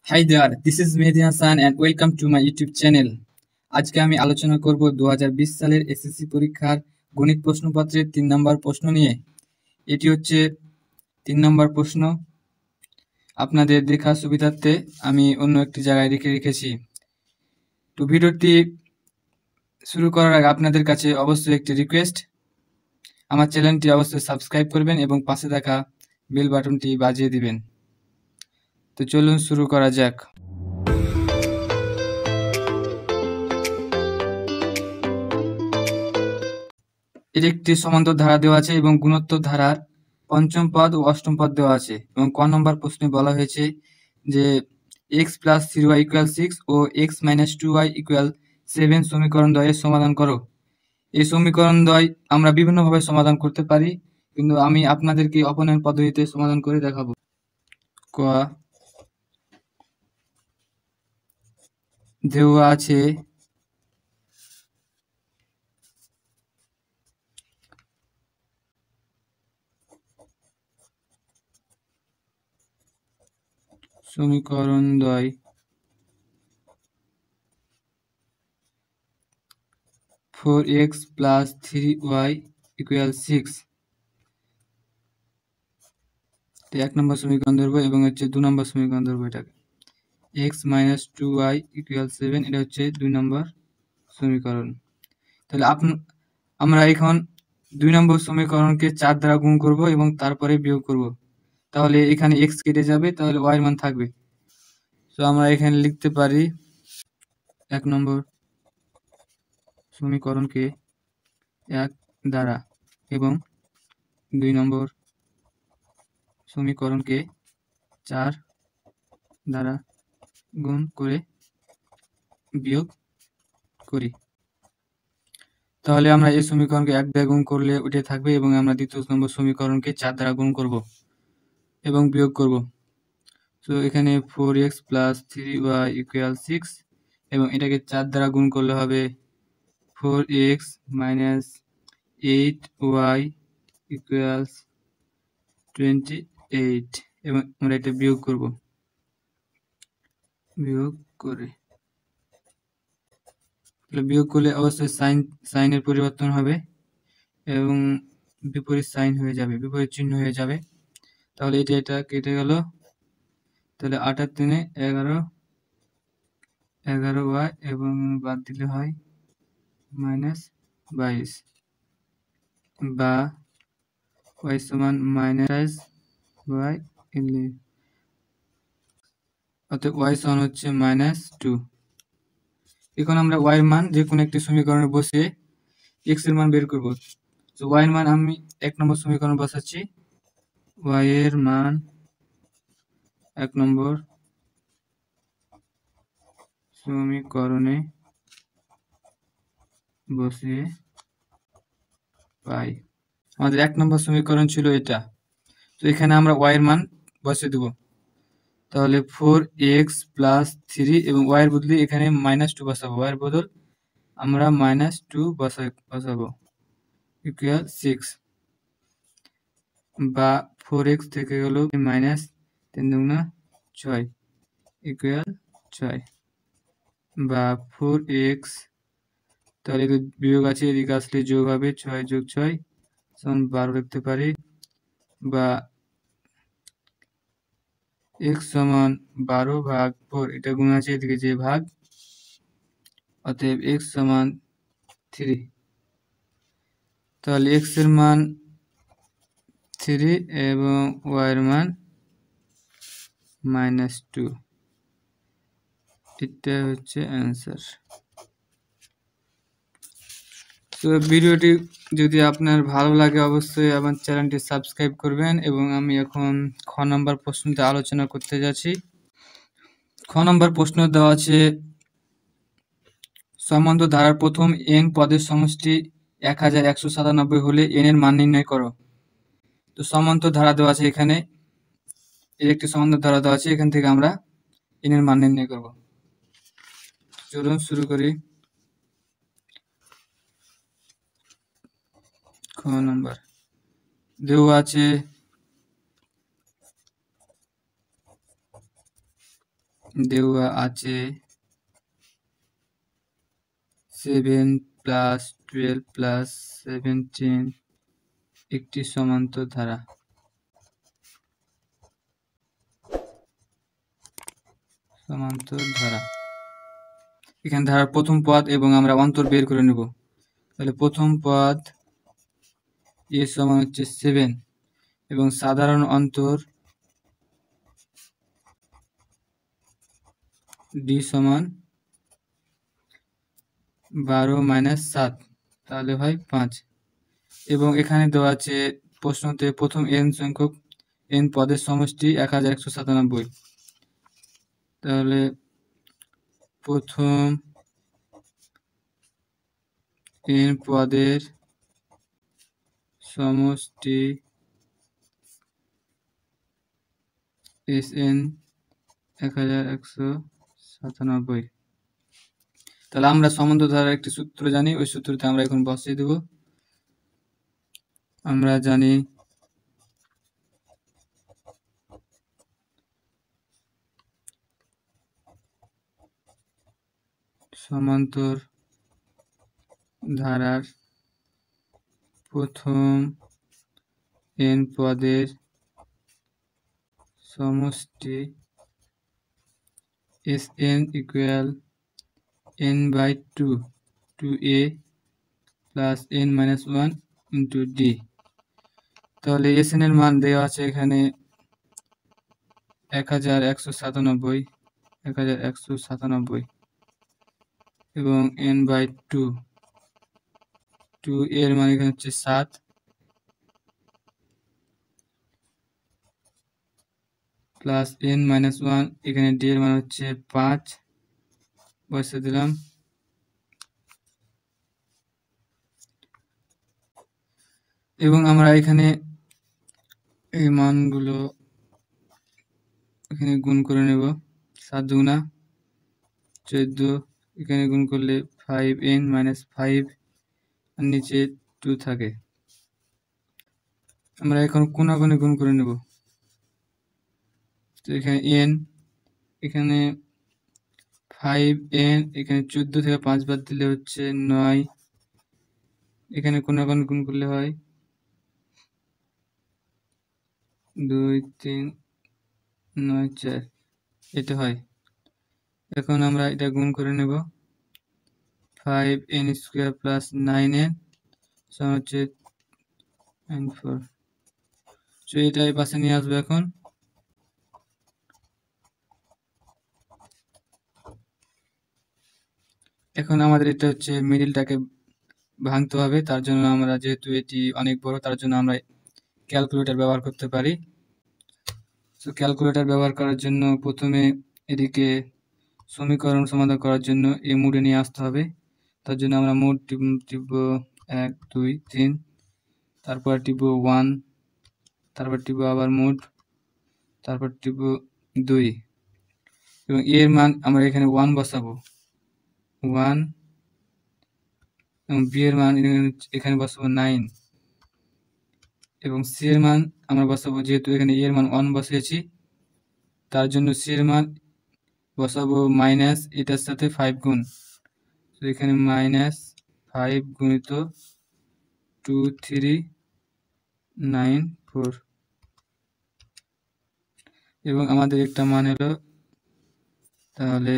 Hi there, this is Mehdi Hassan and welcome to my YouTube channel. আজকে আমি আলোচনা করব 2020 সালের এসএসসি পরীক্ষার গণিত প্রশ্নপত্রের 3 নম্বর প্রশ্ন নিয়ে। এটি হচ্ছে 3 নম্বর প্রশ্ন। আপনাদের দেখার সুবিধার্থে আমি অন্য একটি জায়গায় রেখেছি। তো ভিডিওটি শুরু করার আগে আপনাদের কাছে অবশ্যই একটি রিকোয়েস্ট, আমার চ্যানেলটি অবশ্যই সাবস্ক্রাইব করবেন এবং পাশে থাকা বেল বাটনটি বাজিয়ে দিবেন। তো চলুন শুরু করা যাক। এর একটি সমান্তর ধারা দেওয়া আছে এবং গুণোত্তর ধারার পঞ্চম পদ ও অষ্টম পদ দেওয়া আছে এবং ক নম্বর প্রশ্নে বলা হয়েছে যে x + 3y = 6 ও x - 2y = 7 সমীকরণ দ্বয়ের সমাধান করো। এই সমীকরণ দ্বয় আমরা বিভিন্নভাবে সমাধান করতে পারি, কিন্তু আমি আপনাদেরকে অপনয়ন পদ্ধতিতে সমাধান করে দেখাবো। ক দেওয়া আছে সমীকরণ দ্বয় 4x + 3y = 6। এক নম্বর সমীকরণ ধরবো এবং হচ্ছে 2 নম্বর সমীকরণ ধরবো। এটাকে x - 2y = 7, এটা হচ্ছে 2 নম্বর সমীকরণ। তাহলে আমরা এখন 2 নম্বর সমীকরণকে 4 দ্বারা গুণ করব এবং তারপরে বিয়োগ করব। তাহলে এখানে x কেটে যাবে, তাহলে y এর মান থাকবে। তো আমরা এখানে লিখতে পারি 1 নম্বর সমীকরণকে 1 দ্বারা এবং 2 নম্বর সমীকরণকে 4 দ্বারা গুণ করে বিয়োগ করি। তাহলে আমরা এই সমীকরণকে 1 দ্বারা গুণ করলে উঠে থাকবে এবং আমরা দ্বিতীয় নম্বর সমীকরণকে 4 দ্বারা গুণ করব এবং বিয়োগ করব। তো এখানে 4x + 3y = 6 এবং এটাকে 4 দ্বারা গুণ করলে হবে 4x - 8y = 28 এবং আমরা এটা বিয়োগ করব। বিয়োগ করলে অবশ্যই সাইনের পরিবর্তন হবে এবং বিপরীত সাইন হয়ে যাবে, বিপরীত চিহ্ন হয়ে যাবে। তাহলে এটা কেটে গেল। তাহলে 8 আর 3 11y এবং বাদ দিলে হয় -22 বা y সমান -y11। অতএব y সমান হচ্ছে -2। এখন আমরা y এর মান যে কোনো একটি সমীকরণে বসিয়ে x এর মান বের করব। তো y এর মান আমি 1 নম্বর সমীকরণ বসাচ্ছি। y এর মান 1 নম্বর সমীকরণে বসিয়ে পাই। আমাদের 1 নম্বর সমীকরণ ছিল এটা। তো এখানে আমরা y এর মান বসিয়ে দেব। তাহলে 4x + 3 এবং y এর বদলে এখানে -2 বসাবো। y এর বদল আমরা -2 বসাবো = 6 বা 4x থেকে গেল -3 × 6 = 6 বা 4x, তাহলে বিয়োগ আছে, এদিকে আসলে যোগ হবে, 6 + 6 = 12 লিখতে পারি, বা x সমান 12/4, এটা গুণ আছে, এদিকে যে ভাগ, অতএব x সমান 3। তাহলে x এর মান 3 এবং y এর মান -2। এটা হচ্ছে অ্যান্সার। তো ভিডিওটি যদি আপনার ভালো লাগে অবশ্যই আমার চ্যানেলটি সাবস্ক্রাইব করবেন এবং আমি এখন খ নম্বর প্রশ্নতে আলোচনা করতে যাচ্ছি। খ নম্বর প্রশ্ন দেওয়া আছে সমান্তর ধারার প্রথম n পদের সমষ্টি 1197 হলে n এর মান নির্ণয় করো। তো সমান্তর ধারা দেওয়া আছে, এখানে এর একটি সমান্তর ধারা দেওয়া আছে, এখান থেকে আমরা n এর মান নির্ণয় করব। চলুন শুরু করি। খ নম্বর দেওয়া আছে দেওয়া আছে 7 প্লাস 12 প্লাস 17 একটি সমান্তর ধারা। এখানে ধারার প্রথম পদ এবং আমরা অন্তর বের করে নেব। তাহলে প্রথম পদ এ সমান হচ্ছে 7 এবং সাধারণ অন্তর ডি সমান 12 মাইনাস 7, তাহলে হয় 5। এবং এখানে দেওয়া আছে প্রশ্নতে প্রথম n সংখ্যক n পদের সমষ্টি 1197। তাহলে প্রথম n পদের সমষ্টি Sn 1197। তাহলে আমরা সমান্তর ধারার একটি সূত্র জানি, ওই সূত্রতে আমরা এখন বসিয়ে দেব। আমরা জানি সমান্তর ধারার প্রথম n পদের সমষ্টি Sn equal n/2 2a plus n minus 1 into d। তাহলে Sn এর মান দেওয়া আছে এখানে 1197 এবং n/2 2 এর মান এখানে হচ্ছে 7 প্লাস n minus 1, এখানে d এর মান হচ্ছে 5 বসিয়ে দিলাম। এবং আমরা এখানে এই মানগুলো এখানে গুণ করে নেব। 7 দুগুণা 14, এখানে গুণ করলে 5n minus 5 আর নিচে 2 থাকে। আমরা এখন কোণাগুণে গুণ করে নেব। তো এখানে n, এখানে 5n, এখানে 14 থেকে 5 বাদ দিলে হচ্ছে 9, এখানে কোণাগুণে গুণ করলে হয় 2 3 9 4, এটা হয়। এখন আমরা এটা গুণ করে নেব। 5n স্কয়ার প্লাস 9n সমান হচ্ছে 94। তো এটা এই পাশে নিয়ে আসবো। এখন আমাদের এটা হচ্ছে মিডিলটাকে ভাঙতে হবে। তার জন্য আমরা, যেহেতু এটি অনেক বড়, তার জন্য আমরা ক্যালকুলেটর ব্যবহার করতে পারি। তো ক্যালকুলেটর ব্যবহার করার জন্য প্রথমে এদিকে সমীকরণ সমাধান করার জন্য এই মোডে নিয়ে আসতে হবে। তার জন্য আমরা মোড টিপব 1 2 3, তারপর টিপব 1, তারপর টিপব আবার মোড, তারপর টিপব 2 এবং এর মান আমরা এখানে 1 বসাবো 1 এবং বি এর মান এখানে বসাবো 9 এবং সি এর মান আমরা বসাবো, যেহেতু এখানে এর মান 1 বসিয়েছি তার জন্য সি এর মান বসাবো মাইনাস এটার সাথে 5 গুণ। তো এখানে মাইনাস 5 গুণিত 2 3 9 4 এবং আমাদের একটা মান হলো। তাহলে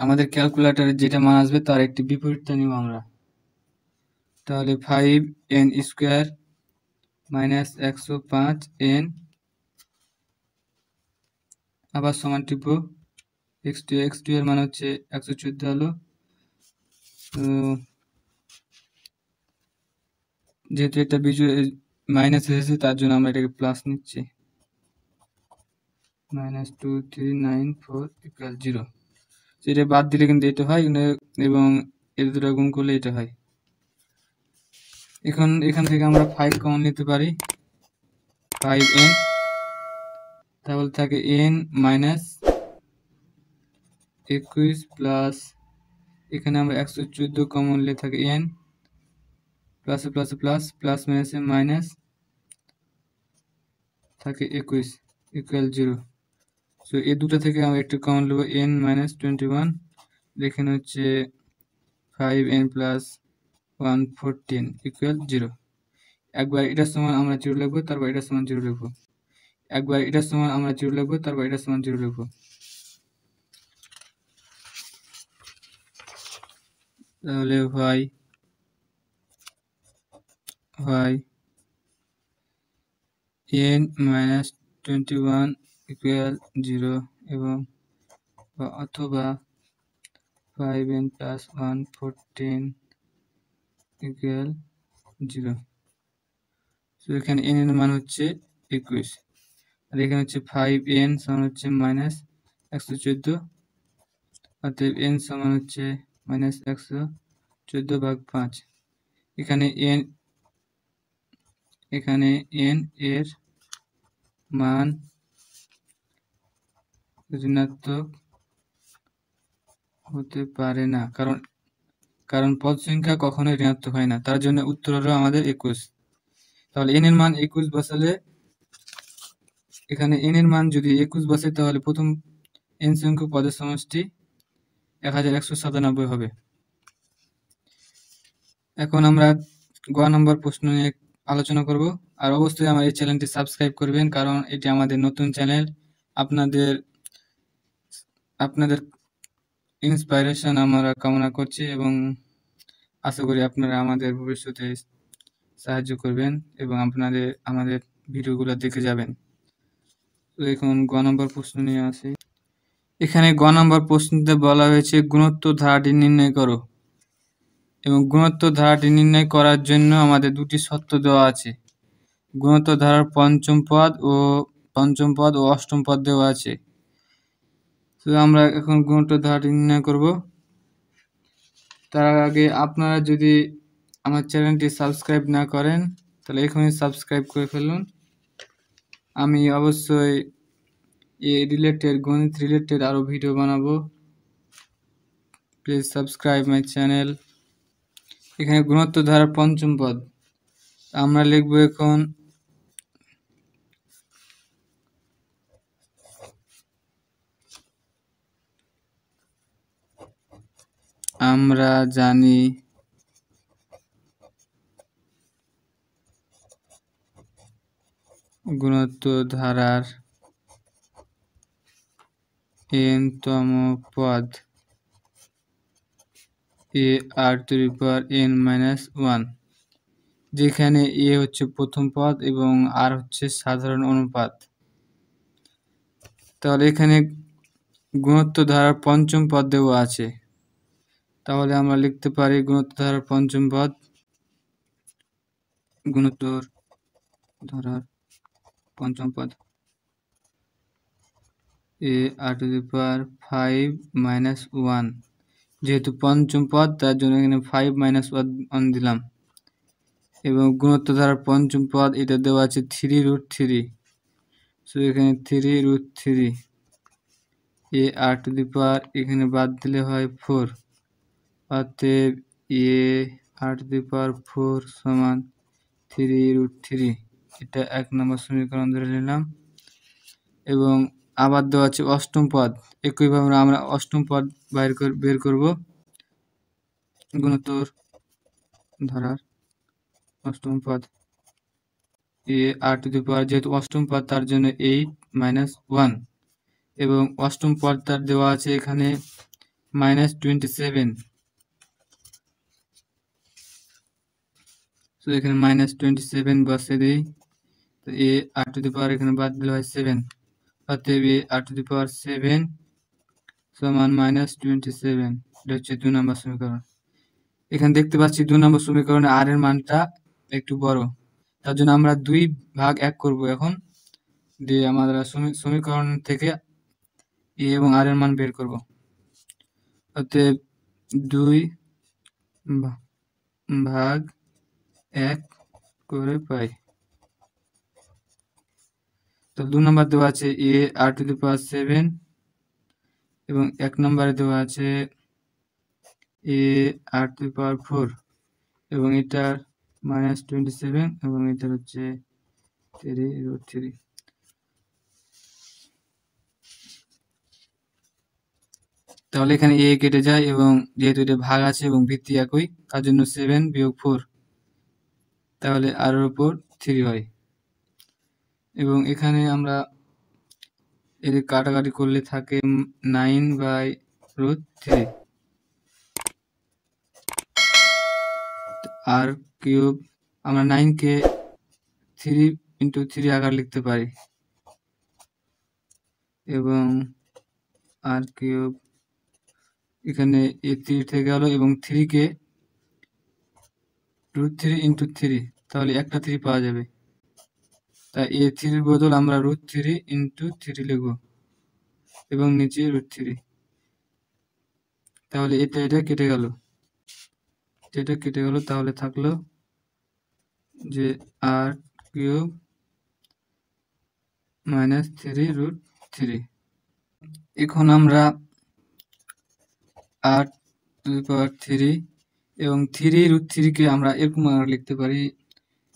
আমাদের ক্যালকুলেটরে যেটা মান আসবে তার একটি বিপরীতটা নিব আমরা। তাহলে 5n স্কয়ার মাইনাস 105n আবার সমান টিপব x2 এর মান হচ্ছে 114 হলো। তো যেহেতু একটা বিজোড় মাইনাস এসেছে তার জন্য আমরা এটাকে প্লাস নিচ্ছি। -2 3 9 4 = 0। এটা বাদ দিলে কিন্তু এটা হয়, এবং এর দুটো গুণ করলে এটা হয়। এখান থেকে আমরা 5 কমন নিতে পারি, 5n, তাহলে থাকে n মাইনাস 21 প্লাস এখানে আমরা 114 কমন নিলে থাকে n plus plus plus plus মাইনাসে মাইনাস থাকে 21 = 0। সো এই দুটো থেকে আমরা একটু কমন নেব, n মাইনাস 21, এখানে হচ্ছে 5n প্লাস 114 ইকুয়াল 0। একবার এটার সমান আমরা 0 লিখবো, তারপর এটার সমান 0 লিখবো। একবার এটার সমান আমরা 0 লিখবো, তারপর এটার সমান 0 লিখবো। তাহলে y n মাইনাস 21 ইকুয়াল 0 এবং অথবা 5n প্লাস 114 ইকুয়াল 0। তো এখানে n এর মান হচ্ছে 21, আর এখানে হচ্ছে 5n সমান হচ্ছে মাইনাস 114, অতএব n সমান হচ্ছে মাইনাস 114/5। এখানে n এর মান ঋণাত্মক হতে পারে না, কারণ পদ সংখ্যা কখনোই ঋণাত্মক হয় না। তার জন্য উত্তর হলো আমাদের 21। তাহলে n এর মান 21 বসালে, এখানে n এর মান যদি 21 বসে তাহলে প্রথম n সংখ্যক পদের সমষ্টি 1197 হবে। এখন আমরা গ নম্বর প্রশ্ন নিয়ে আলোচনা করব। আর অবশ্যই আমার এই চ্যানেলটি সাবস্ক্রাইব করবেন, কারণ এটি আমাদের নতুন চ্যানেল। আপনাদের ইন্সপাইরেশন আমরা কামনা করছি এবং আশা করি আপনারা আমাদের ভবিষ্যতে সাহায্য করবেন এবং আমাদের ভিডিওগুলো দেখে যাবেন। তো এখন গ নম্বর প্রশ্ন নিয়ে আসি। এখানে গ নম্বর প্রশ্নতে বলা হয়েছে গুণোত্তর ধারাটি নির্ণয় করো, এবং গুণোত্তর ধারাটি নির্ণয় করার জন্য আমাদের দুটি শর্ত দেওয়া আছে। গুণোত্তর ধারার পঞ্চম পদ ও অষ্টম পদ দেওয়া আছে। তো আমরা এখন গুণোত্তর ধারাটি নির্ণয় করব। তার আগে আপনারা যদি আমার চ্যানেলটি সাবস্ক্রাইব না করেন তাহলে এখনই সাবস্ক্রাইব করে ফেলুন। আমি অবশ্যই গণিত রিলেটেড আরও ভিডিও বানাবো। Please subscribe my channel. এখানে গুণোত্তর ধারার পঞ্চম পদ আমরা লিখব। এখন আমরা জানি গুণোত্তর ধারার n-তম পদ ar⁻n-1, যেখানে a হচ্ছে প্রথম পদ এবং r হচ্ছে সাধারণ অনুপাত। তাহলে এখানে গুণোত্তর ধারার পঞ্চম পদ দেওয়া আছে, তাহলে আমরা লিখতে পারি গুণোত্তর ধারার পঞ্চম পদ, গুণোত্তর ধারার পঞ্চম পদ ar⁵ যেহেতু পঞ্চম পদ তার জন্য এখানে 5-1 দিলাম। এবং গুণোত্তর ধারার পঞ্চম পদ এটা দেওয়া আছে 3√3, সো এখানে 3√3 ar⁵ এখানে বাদ দিলে হয় 4, অতএব ar⁴ সমান 3√3। এটা 1 নম্বর সমীকরণ ধরে নিলাম। এবং আবার দেওয়া আছে অষ্টম পদ। একইভাবে আমরা অষ্টম পদ বের করব। গুণোত্তর ধারার অষ্টম পদ ar⁵, যেহেতু অষ্টম পদ তার জন্য 8-1, এবং অষ্টম পদ তার দেওয়া আছে এখানে -27, তো এখানে -27 বসে দিই। তো ar⁵ এখানে বাদ দিলে হয় 7, অতএব ar⁵ সমান -27। এটা হচ্ছে 2 নম্বর সমীকরণ। এখানে দেখতে পাচ্ছি 2 নম্বর সমীকরণে আর এর মানটা একটু বড়, তার জন্য আমরা 2/1 করব এখন, দিয়ে আমরা সমীকরণ থেকে এ এবং আর এর মান বের করব। অতএব 2/1 করে পাই। তো 2 নম্বর দেওয়া আছে ar⁵, এবং 1 নম্বরে দেওয়া আছে ar⁴, এবং এটার -27 এবং এটার হচ্ছে 3√3। তাহলে এখানে এ কেটে যায় এবং যেহেতু এটা ভাগ আছে এবং ভিত্তি একই তার জন্য 7 বিয়োগ 4, তাহলে আর এর উপর 3 হয়। এবং এখানে আমরা এদের কাটাকাটি করলে থাকে 9/√3 আর কিউব। আমরা 9 কে 3 × 3 আকার লিখতে পারি এবং আর কিউব এখানে এ 3 থেকে গেল এবং 3 কে √3 × 3, তাহলে একটা 3 পাওয়া যাবে। তাই এ 3 এর বদল আমরা √3 × 3 লিখব এবং নিচে √3। তাহলে এটা কেটে গেল, তাহলে থাকলো যে আর কিউব -3√3। এখন আমরা r⁻³ এবং 3√3 কে আমরা এরকম লিখতে পারি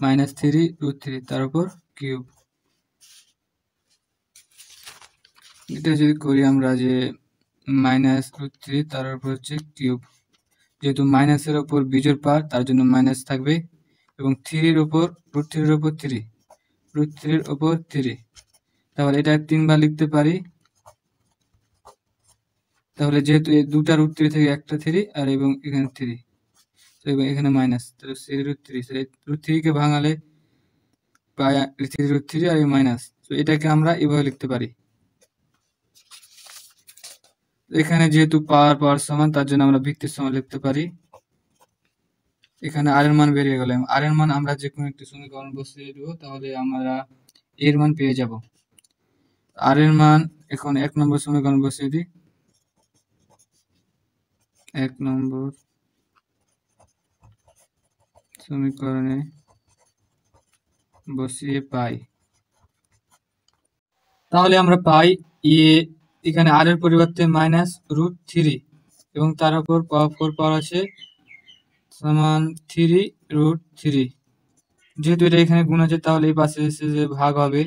-3√3 তার উপর কিউব। এটা যদি করি আমরা যে -√3 তার উপর হচ্ছে কিউব, যেহেতু মাইনাসের উপর বিজোড় পাওয়ার তার জন্য মাইনাস থাকবে এবং 3 এর উপর √3 এর উপর 3, √3 এর উপর 3, তাহলে এটা 3 বার লিখতে পারি। তাহলে যেহেতু এই দুটা √3 থেকে একটা 3 আর এবং এখানে 3 এবং এখানে মাইনাস, তাহলে 3√3 √3 কে ভাঙালে পাই 3√3 আর এই মাইনাস। তো এটাকে আমরা এভাবে লিখতে পারি। এখানে যেহেতু পাওয়ার সমান তার জন্য আমরা ভিত্তির সমান লিখতে পারি। এখানে আর এর মান বেরিয়ে গেল, আর এর মান আমরা যে কোনো একটি সমীকরণ বসিয়ে দেব, তাহলে আমরা এর মান পেয়ে যাব। আর এর মান এখন 1 নম্বর সমীকরণ বসিয়ে দিই। 1 নম্বর সমীকরণে বসিয়ে পাই, তাহলে আমরা পাই এখানে আর এর পরিবর্তে -√3 এবং তার উপর পাওয়ার 4 পাওয়ার আছে সমান 3√3। যেহেতু এটা এখানে গুণ আছে তাহলে এই পাশে এসে যে ভাগ হবে,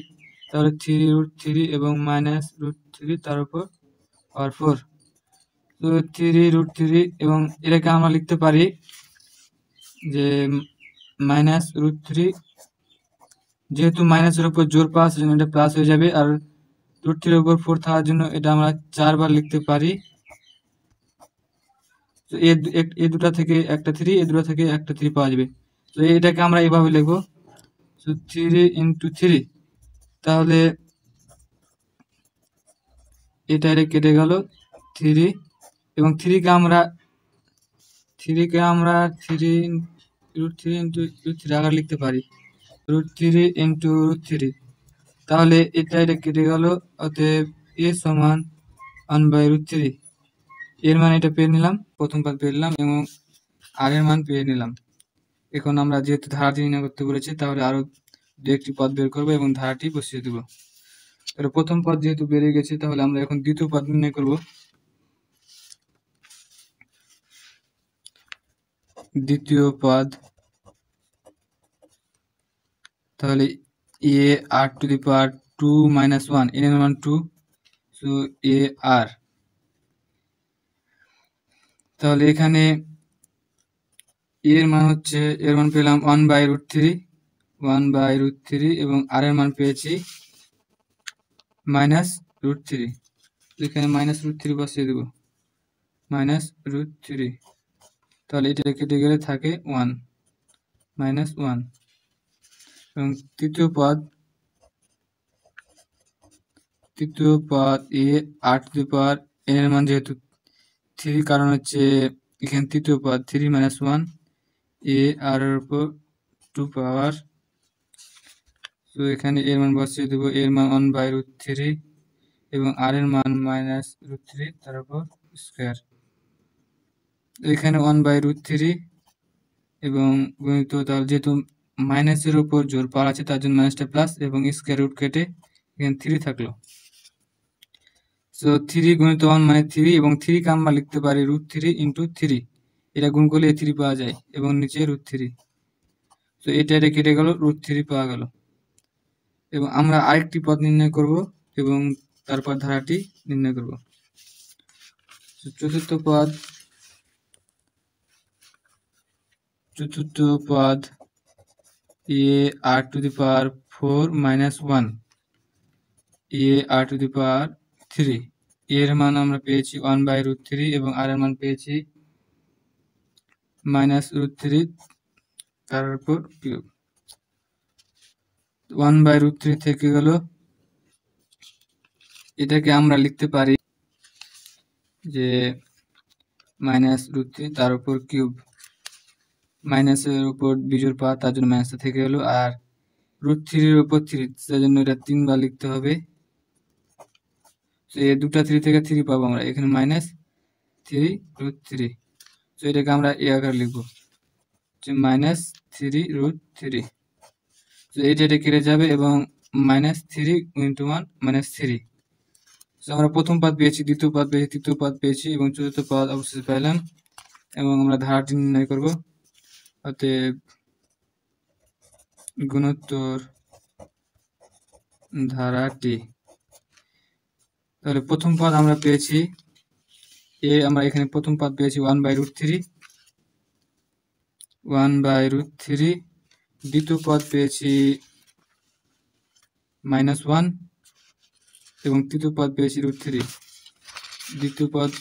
তাহলে 3√3 এবং -√3 তার উপর পাওয়ার 4। তো 3√3 এবং এটাকে আমরা লিখতে পারি যে -√3, যেহেতু মাইনাসের উপর জোর পাওয়া আছে জন্য এটা প্লাস হয়ে যাবে, আর √3 এর উপর 4 থাকার জন্য এটা আমরা 4 বার লিখতে পারি। তো এই দুটা থেকে একটা 3, এই দুটা থেকে একটা 3 পাওয়া যাবে। তো এটাকে আমরা এইভাবে লিখবো, তো 3 × 3, তাহলে এটা কেটে গেল 3 এবং 3 কে আমরা 3 × √3 আকার লিখতে পারি, √3 × √3, তাহলে এটা কেটে গেল। অতএব a সমান 1/√3। এর মান এটা পেয়ে নিলাম, প্রথম পদ পেয়ে নিলাম এবং আর এর মান পেয়ে নিলাম। এখন আমরা যেহেতু ধারাটি নির্ণয় করতে বলেছি, তাহলে আরো দু একটি পদ বের করবো এবং ধারাটি বসিয়ে দেবো। তাহলে প্রথম পদ যেহেতু বেরিয়ে গেছে, তাহলে আমরা এখন দ্বিতীয় পদ নির্ণয় করব। দ্বিতীয় পদ, তাহলে ar⁻2 - 1, n এর মান 2, সো ar। তাহলে এখানে এর মান হচ্ছে, এর মান পেলাম 1/√3 এবং আর এর মান পেয়েছি -√3। এখানে -√3 বসিয়ে দেব, -√3, তাহলে এটা কেটে গেলে থাকে 1, -1। এবং তৃতীয় পদ ar⁻n এর মান যেহেতু 3, কারণ হচ্ছে এখানে তৃতীয় পদ 3 - 1, আর এর উপর 2 পাওয়ার। তো এখানে এর মান বসিয়ে দেব, এর মান 1/√3 এবং আর এর মান -√3 তার উপর স্কয়ার। এখানে 1/√3 এবং গুণিত, তার যেহেতু মাইনাসের উপর জোর পাওয়ার আছে তার জন্য মাইনাসটা প্লাস এবং স্কয়ার রুট কেটে এখানে 3 থাকলো। সো 3 × 1 মানে 3 এবং 3 কে আমরা লিখতে পারি √3 × 3, এটা গুণ করলে 3 পাওয়া যায় এবং নিচে √3। তো এটা কেটে গেল, √3 পাওয়া গেল। এবং আমরা আরেকটি পদ নির্ণয় করব এবং তারপর ধারাটি নির্ণয় করব। চতুর্থ পদ a r to the power 4 minus 1 a r to the power 3 এর মান আমরা পেয়েছি 1/√3 এবং r এর মান পেয়েছি -√3 তার উপর কিউব। 1/√3 থেকে গেল, এটাকে আমরা লিখতে পারি যে -√3 তার উপর কিউব, মাইনাসের উপর বিজোড় পাওয়া তার জন্য মাইনাসটা থেকে গেল, আর √3 এর উপর 3 তার জন্য এটা 3 বার লিখতে হবে। তো এই দুটা 3 থেকে 3 পাবো আমরা, এখানে -3√3। তো এটাকে আমরা এই আকারে লিখবো যে -3√3। তো এটা কেটে যাবে এবং -3 × 1 -3। তো আমরা প্রথম পদ পেয়েছি, দ্বিতীয় পদ পেয়েছি, তৃতীয় পদ পেয়েছি এবং চতুর্থ পদ অবশ্যই পেলাম এবং আমরা ধারাটি নির্ণয় করব। অতএব গুণোত্তর ধারাটি, তাহলে প্রথম পদ আমরা পেয়েছি আমরা এখানে প্রথম পদ পেয়েছি 1/√3, দ্বিতীয় পদ পেয়েছি -1 এবং তৃতীয় পদ পেয়েছি √3। দ্বিতীয় পদ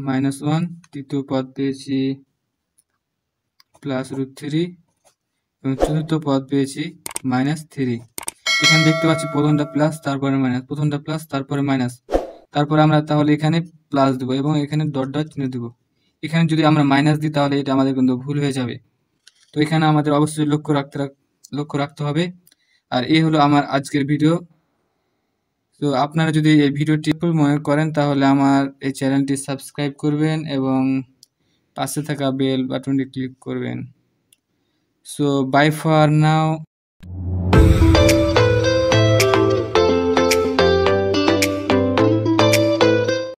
-1, তৃতীয় পদ পেয়েছি +√3 এবং চতুর্থ পদ পেয়েছি -3। এখানে দেখতে পাচ্ছি প্রথমটা প্লাস তারপরে মাইনাস, প্রথমটা প্লাস তারপরে মাইনাস, তারপরে আমরা তাহলে এখানে প্লাস দেবো এবং এখানে ডট ডট চিহ্ন দেবো। এখানে যদি আমরা মাইনাস দিই তাহলে এটা আমাদের কিন্তু ভুল হয়ে যাবে। তো এখানে আমাদের অবশ্যই লক্ষ্য রাখতে হবে। আর এই হলো আমার আজকের ভিডিও। তো আপনারা যদি এই ভিডিওটি মনে করেন তাহলে আমার এই চ্যানেলটি সাবস্ক্রাইব করবেন এবং পাশে থাকা বেল বাটনটি ক্লিক করবেন। So bye for now.